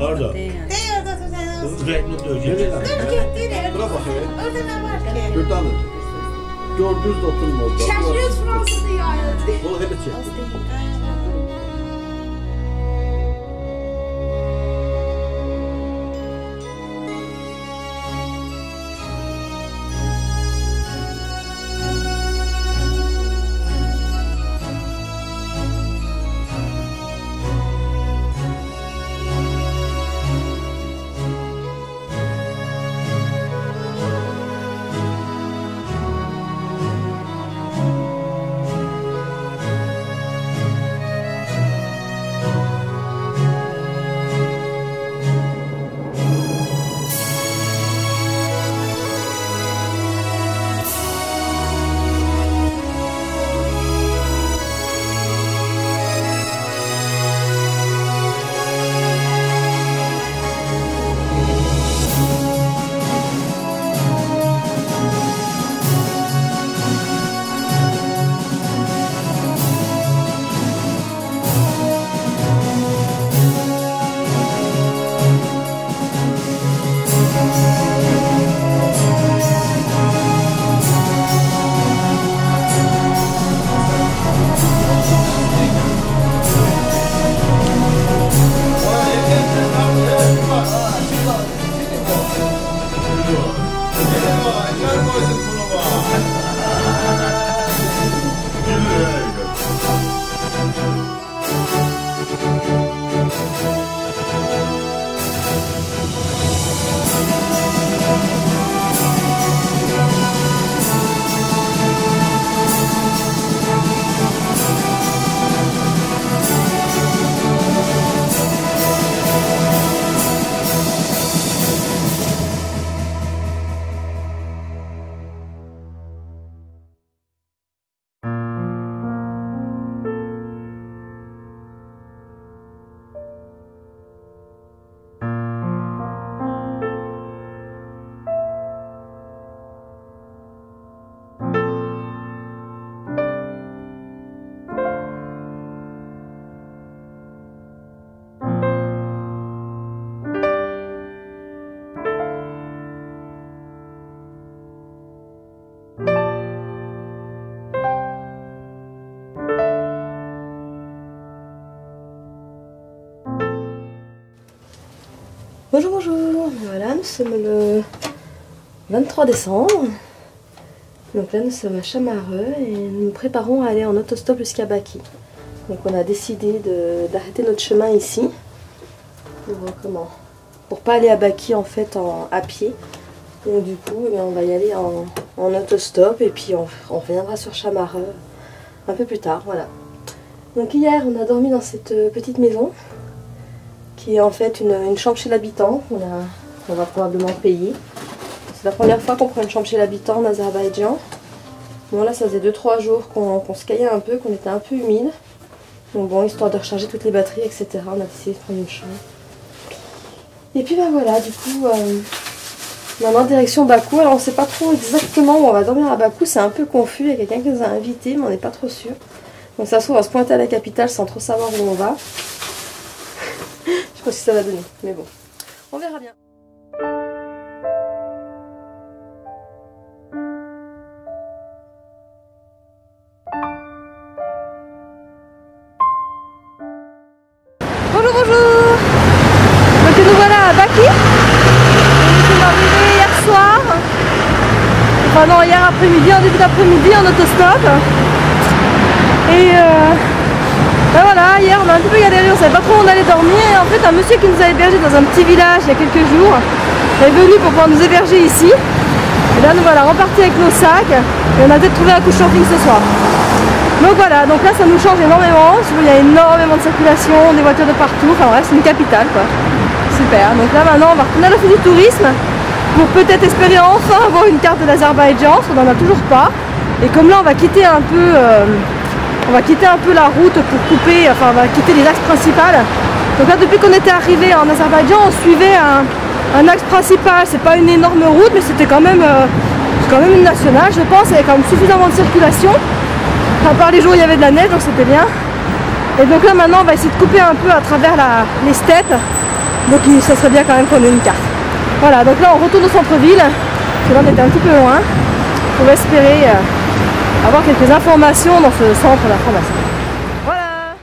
[SPEAKER 3] Orada. Zeytnut ölçeği. Bura bakıyor.
[SPEAKER 7] Orada ne var ki?
[SPEAKER 8] Buradan. Gördünüz de oturma orada.
[SPEAKER 7] Şaşırıyoruz Fransa'da yani.
[SPEAKER 8] Bunu hele çek.
[SPEAKER 1] Voilà, nous sommes le 23 décembre. Donc là, nous sommes à Chamareux et nous nous préparons à aller en autostop jusqu'à Baki. Donc on a décidé d'arrêter notre chemin ici. Pour pas aller à Baki en fait à pied. Donc du coup, on va y aller en autostop et puis on reviendra sur Chamareux un peu plus tard. Voilà. Donc hier, on a dormi dans cette petite maison qui est en fait une chambre chez l'habitant qu'on va probablement payer. C'est la première fois qu'on prend une chambre chez l'habitant en Azerbaïdjan. Bon là ça faisait 2-3 jours qu'on se caillait un peu, qu'on était un peu humide. Donc bon, histoire de recharger toutes les batteries, etc. On a décidé de prendre une chambre. Et puis ben voilà, du coup, maintenant direction Bakou. Alors on ne sait pas trop exactement où on va dormir à Bakou, c'est un peu confus. Il y a quelqu'un qui nous a invités, mais on n'est pas trop sûr. Donc ça se trouve, on va se pointer à la capitale sans trop savoir où on va. Je sais pas si ça va donner, mais bon, on verra bien. Bonjour, bonjour. Donc nous voilà à Baki. Nous sommes arrivés hier soir. Enfin non, hier après-midi, en début d'après-midi en autostop. Et ben voilà, hier on a un petit peu galéré, on savait pas trop où on allait dormir. Et en fait un monsieur qui nous a hébergé dans un petit village il y a quelques jours est venu pour pouvoir nous héberger ici. Et là nous voilà repartis avec nos sacs. Et on a peut-être trouvé un couche camping ce soir. Donc voilà, donc là ça nous change énormément, il y a énormément de circulation, des voitures de partout, enfin bref c'est une capitale quoi. Super, donc là maintenant on va retourner à l'office du tourisme pour peut-être espérer enfin avoir une carte de l'Azerbaïdjan, parce qu'on n'en a toujours pas. Et comme là on va quitter un peu la route pour couper, enfin on va quitter les axes principaux. Donc là depuis qu'on était arrivé en Azerbaïdjan on suivait un axe principal, c'est pas une énorme route mais c'était quand même une nationale je pense, il y avait quand même suffisamment de circulation. À part les jours où il y avait de la neige, donc c'était bien. Et donc là maintenant on va essayer de couper un peu à travers les steppes. Donc ça serait bien quand même qu'on ait une carte. Voilà, donc là on retourne au centre-ville. Parce que là on était un petit peu loin. On va espérer avoir quelques informations dans ce centre d'information. Voilà.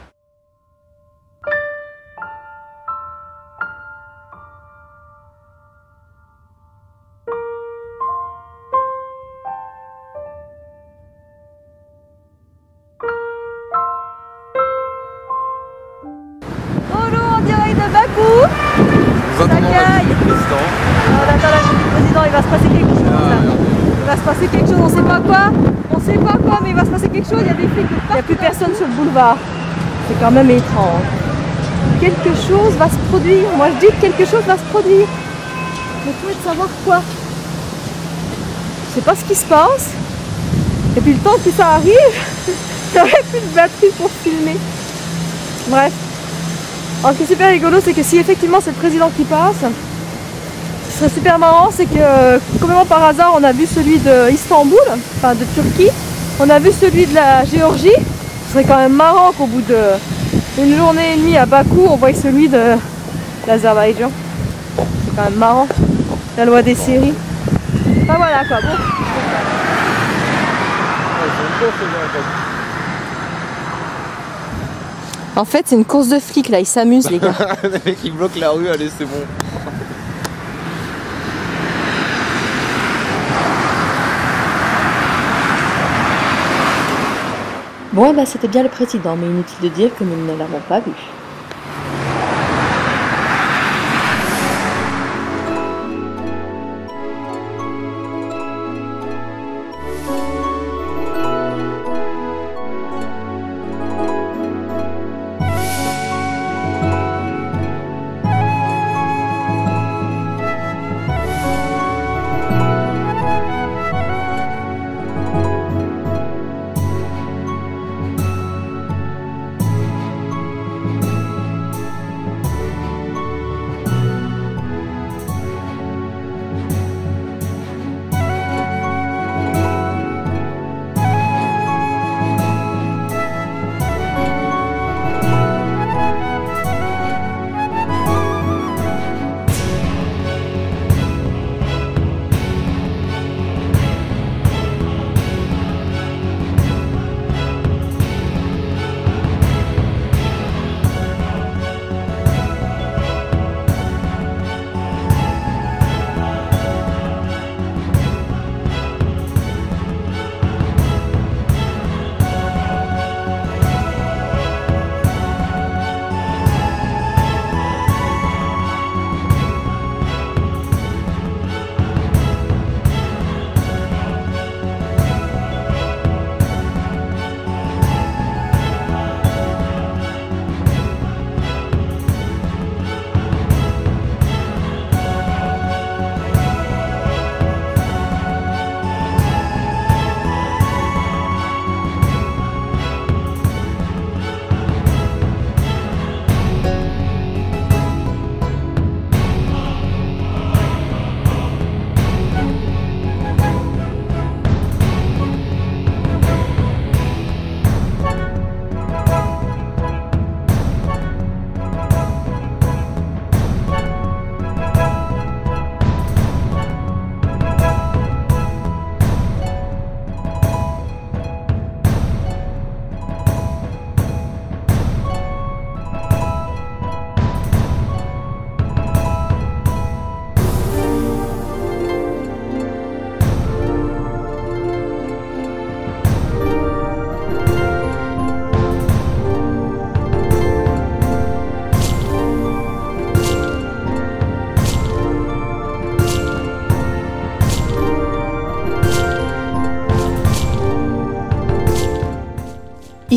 [SPEAKER 1] Bakou.
[SPEAKER 2] Nous attendons la visite du président.
[SPEAKER 1] On attend la visite du président, il va se passer quelque chose. Il va se passer quelque chose, on sait pas quoi. On sait pas quoi, mais il va se passer quelque chose. Il y a des flics. Il n'y a plus personne sur le boulevard. C'est quand même étrange. Quelque chose va se produire. Moi je dis que quelque chose va se produire. Mais tout est de savoir quoi. Je sais pas ce qui se passe. Et puis le temps que ça arrive, il n'y aurait plus de batterie pour filmer. Bref. Alors ce qui est super rigolo, c'est que si effectivement c'est le président qui passe, ce qui serait super marrant, c'est que complètement par hasard on a vu celui de Istanbul, enfin de Turquie, on a vu celui de la Géorgie. Ce serait quand même marrant qu'au bout d'une journée et demie à Bakou, on voit celui de l'Azerbaïdjan. C'est quand même marrant, la loi des séries. Enfin voilà quoi, bon. En fait, c'est une course de flics là, ils s'amusent les gars.
[SPEAKER 2] Le mec il bloque la rue, allez c'est bon.
[SPEAKER 1] Bon, bah c'était bien le président, mais inutile de dire que nous ne l'avons pas vu.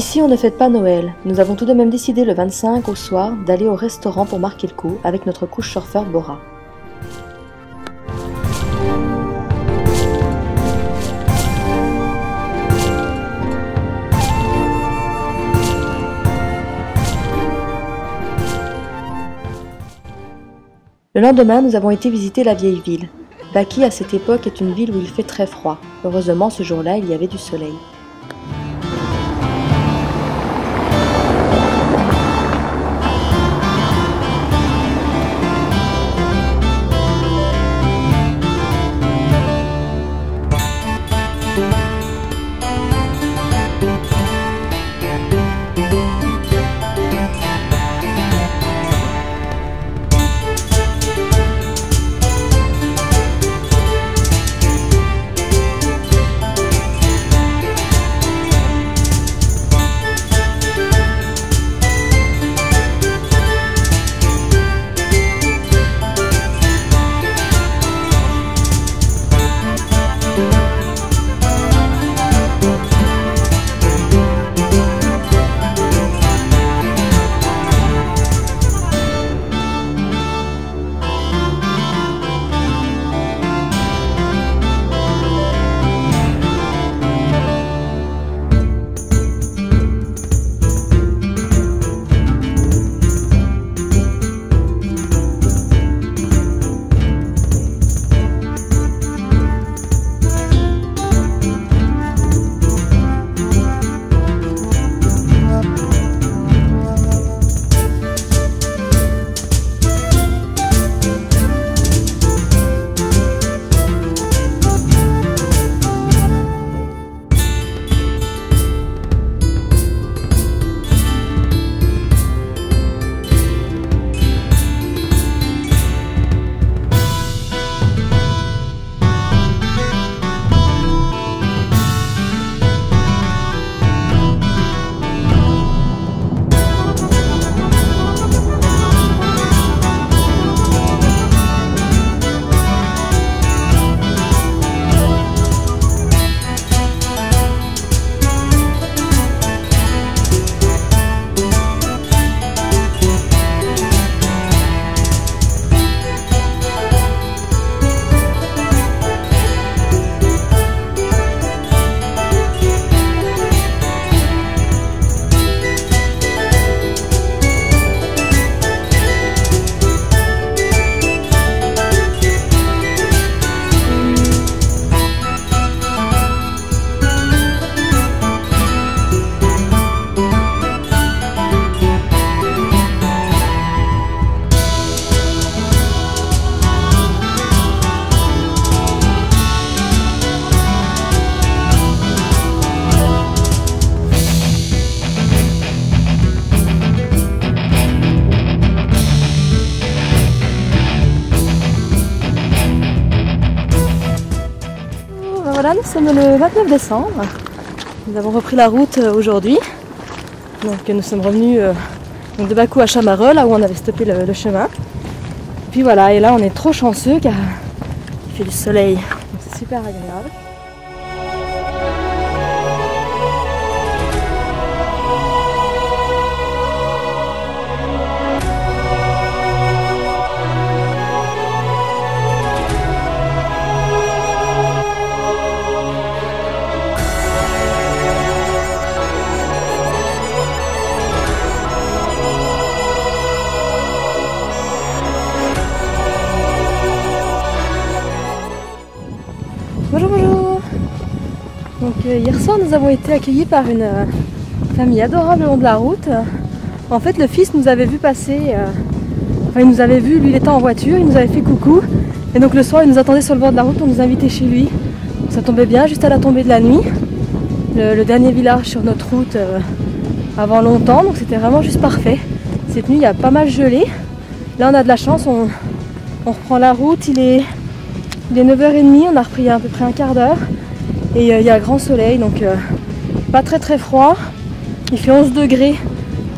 [SPEAKER 1] Ici on ne fête pas Noël, nous avons tout de même décidé le 25 au soir d'aller au restaurant pour marquer le coup avec notre couchsurfer Bora. Le lendemain, nous avons été visiter la vieille ville. Baki à cette époque est une ville où il fait très froid. Heureusement, ce jour-là, il y avait du soleil. Voilà, nous sommes le 29 décembre. Nous avons repris la route aujourd'hui. Donc nous sommes revenus de Bakou à Chamare, là où on avait stoppé le chemin. Et puis voilà, et là on est trop chanceux car il fait du soleil. Donc c'est super agréable. Bonjour, bonjour. Donc hier soir nous avons été accueillis par une famille adorable le long de la route. En fait le fils nous avait vu passer, il nous avait vu, lui il était en voiture, il nous avait fait coucou. Et donc le soir il nous attendait sur le bord de la route pour nous inviter chez lui. Ça tombait bien, juste à la tombée de la nuit. Le dernier village sur notre route avant longtemps, donc c'était vraiment juste parfait. Cette nuit il y a pas mal gelé. Là on a de la chance, on reprend la route, il est 9h30, on a repris à peu près un quart d'heure et il y a grand soleil, donc pas très froid, il fait 11 degrés,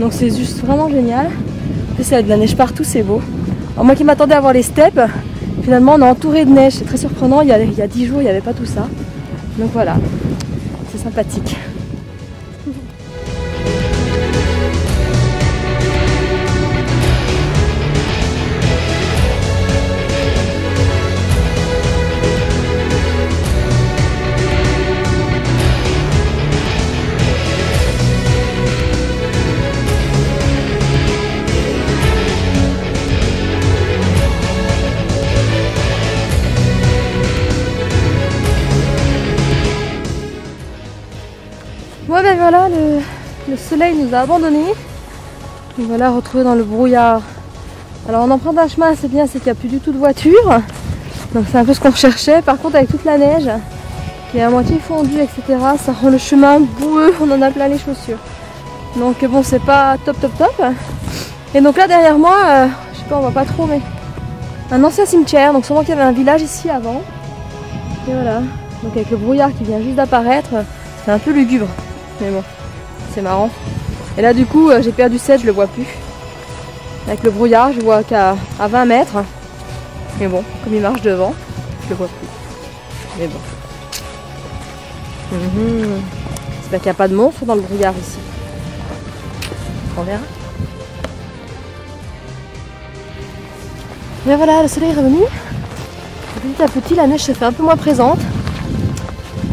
[SPEAKER 1] donc c'est juste vraiment génial. En plus il y a de la neige partout, c'est beau. Alors, moi qui m'attendais à voir les steppes, finalement on est entouré de neige, c'est très surprenant, il y a 10 jours il n'y avait pas tout ça, donc voilà, c'est sympathique. Ouais, ben voilà, le soleil nous a abandonnés. Donc voilà, retrouvé dans le brouillard. Alors on emprunte un chemin, c'est bien, c'est qu'il n'y a plus du tout de voiture. Donc c'est un peu ce qu'on recherchait. Par contre, avec toute la neige qui est à moitié fondue, etc., ça rend le chemin boueux, on en a plein les chaussures. Donc bon, c'est pas top. Et donc là derrière moi, je sais pas, on voit pas trop, mais un ancien cimetière. Donc sûrement qu'il y avait un village ici avant. Et voilà. Donc avec le brouillard qui vient juste d'apparaître, c'est un peu lugubre. Mais bon, c'est marrant. Et là du coup, j'ai perdu 7, je le vois plus. Avec le brouillard, je vois qu'à 20 mètres. Mais bon, comme il marche devant, je le vois plus. Mais bon. J'espère qu'il n'y a pas de monstre dans le brouillard ici. On verra. Mais voilà, le soleil est revenu. Petit à petit, la neige se fait un peu moins présente.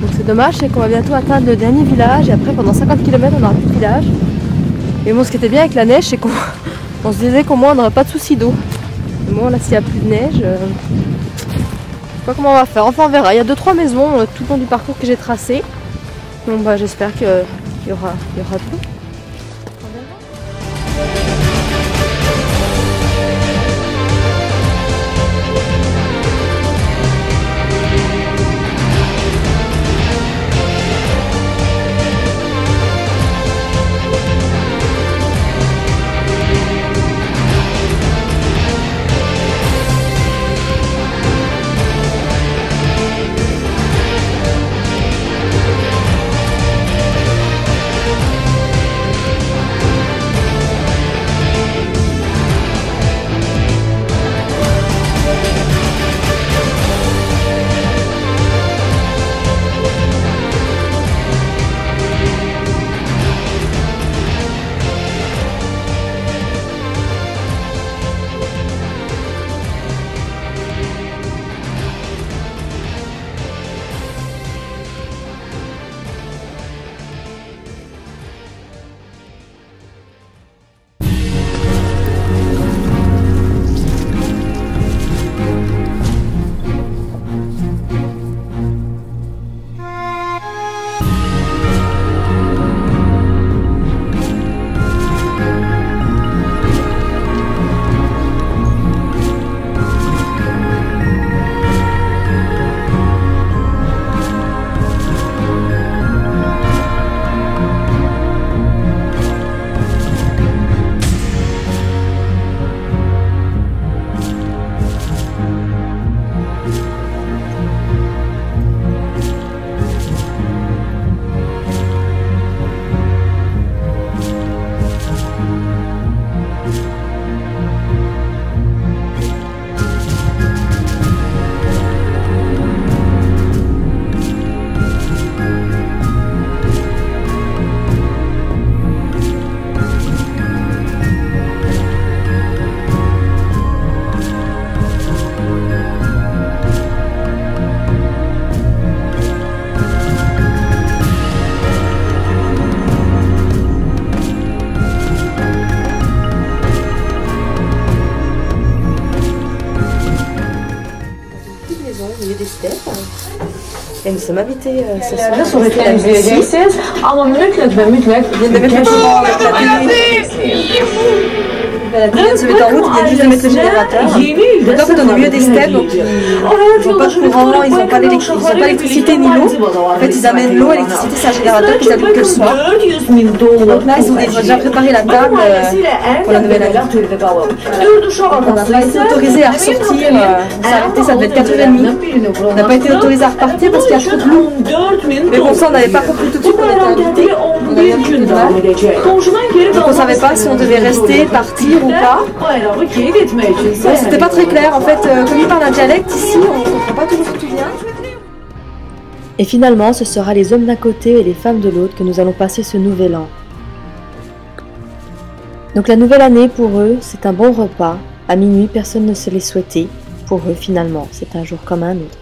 [SPEAKER 1] Donc c'est dommage, c'est qu'on va bientôt atteindre le dernier village. Et après, pendant 50 km, on n'aura plus de village. Et bon, ce qui était bien avec la neige, c'est qu'on se disait qu'au moins on n'aurait pas de soucis d'eau. Mais bon, là, s'il n'y a plus de neige, je sais pas comment on va faire. Enfin, on verra. Il y a 2-3 maisons tout le long du parcours que j'ai tracé. Donc bah, j'espère qu'il y aura tout. Et nous sommes invités ce soir. La télé se met en route, ils viennent juste de mettre le générateur. Donc là, en fait, on est au milieu des steppes, donc ils n'ont pas de courant, ils n'ont pas d'électricité ni l'eau. En fait, ils amènent l'eau, l'électricité, c'est un générateur qui s'allume que le soir. Donc là, ils ont déjà préparé la table pour la nouvelle année. On n'a pas été autorisé à ressortir, s'arrêter, ça devait être 4h30. On n'a pas été autorisé à repartir parce qu'il y a trop de loups. Mais bon, ça, on n'avait pas compris tout de suite qu'on était invités. On a eu un peu de mal. Donc on ne savait pas si on devait rester, partir ou pas. C'était pas très clair. En fait, comme ils parlent un dialecte ici, on ne comprend pas toujours tout bien.
[SPEAKER 9] Et finalement, ce sera les hommes d'un côté et les femmes de l'autre que nous allons passer ce nouvel an. Donc la nouvelle année, pour eux, c'est un bon repas. À minuit, personne ne se l'est souhaité. Pour eux, finalement, c'est un jour comme un autre.